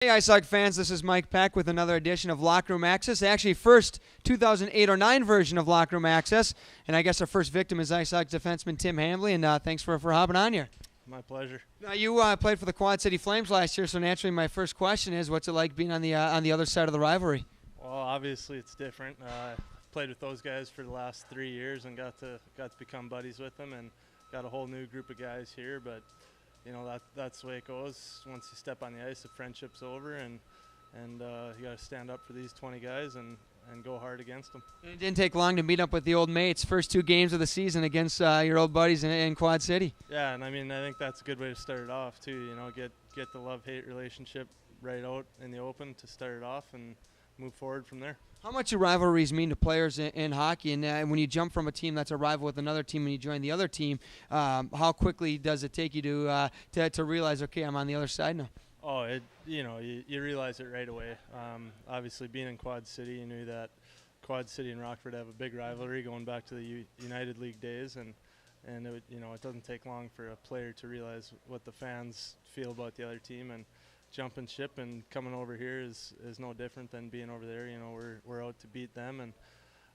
Hey, IceHog fans, this is Mike Peck with another edition of Locker Room Access. Actually, first 2008 or 9 version of Locker Room Access. And I guess our first victim is IceHogs defenseman Tim Hambly, and thanks for hopping on here. My pleasure. Now, you played for the Quad City Flames last year, so naturally my first question is, what's it like being on the other side of the rivalry? Well, obviously it's different. Played with those guys for the last 3 years and got to become buddies with them, and got a whole new group of guys here. But you know, that's the way it goes. Once you step on the ice, the friendship's over, and you got to stand up for these 20 guys and go hard against them. And it didn't take long to meet up with the old mates. First 2 games of the season against your old buddies in Quad City. Yeah, and I mean, I think that's a good way to start it off too. You know, get the love-hate relationship right out in the open to start it off and move forward from there. How much do rivalries mean to players in hockey? And when you jump from a team that's a rival with another team and you join the other team, how quickly does it take you to realize, okay, I'm on the other side now? Oh, you realize it right away. Obviously, being in Quad City, you knew that Quad City and Rockford have a big rivalry going back to the United League days, and it doesn't take long for a player to realize what the fans feel about the other team, and jumping ship and coming over here is no different than being over there. You know, we're out to beat them, and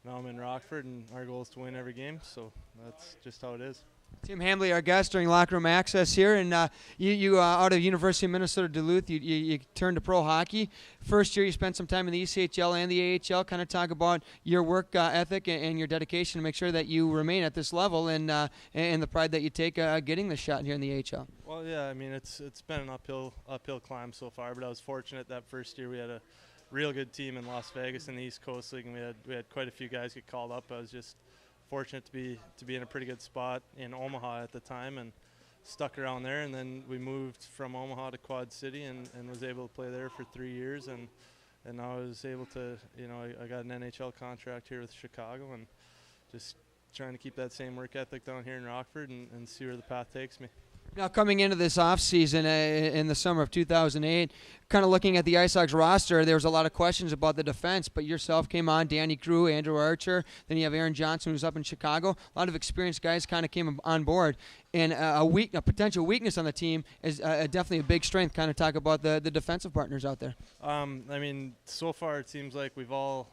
now I'm in Rockford, and our goal is to win every game, so that's just how it is. Tim Hambly, our guest during Locker Room Access here, and you out of University of Minnesota Duluth, you turned to pro hockey. First year you spent some time in the ECHL and the AHL. Kind of talk about your work ethic and your dedication to make sure that you remain at this level, and the pride that you take getting the shot here in the AHL. Well, yeah, I mean it's been an uphill climb so far, but I was fortunate that first year we had a real good team in Las Vegas in the East Coast League, and we had quite a few guys get called up. I was just fortunate to be in a pretty good spot in Omaha at the time, and stuck around there. And then we moved from Omaha to Quad City, and was able to play there for 3 years, and now I was able to, I got an NHL contract here with Chicago, and just trying to keep that same work ethic down here in Rockford and see where the path takes me. Now, coming into this offseason in the summer of 2008, kind of looking at the IceHogs roster, there was a lot of questions about the defense, but yourself came on, Danny Crew, Andrew Archer, then you have Aaron Johnson, who's up in Chicago. A lot of experienced guys kind of came on board, and a potential weakness on the team is definitely a big strength. Kind of talk about the defensive partners out there. I mean, so far it seems like we've all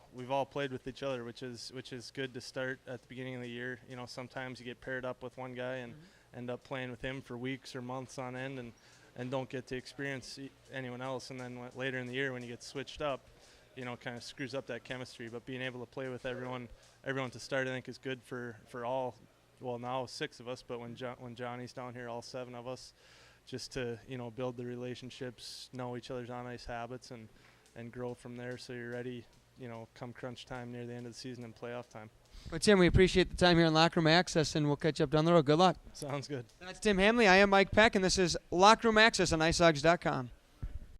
played with each other, which is good to start at the beginning of the year. You know, sometimes you get paired up with one guy and end up playing with him for weeks or months on end, and don't get to experience anyone else. And then later in the year, when you get switched up, kind of screws up that chemistry. But being able to play with everyone to start, I think, is good for all. Well, now 6 of us, but when Johnny's down here, all 7 of us, just to build the relationships, know each other's on ice habits, and grow from there. So you're ready, come crunch time near the end of the season and playoff time. Well, Tim, we appreciate the time here on Locker Room Access, and we'll catch up down the road. Good luck. Sounds good. That's Tim Hambly. I am Mike Peck, and this is Locker Room Access on icehogs.com.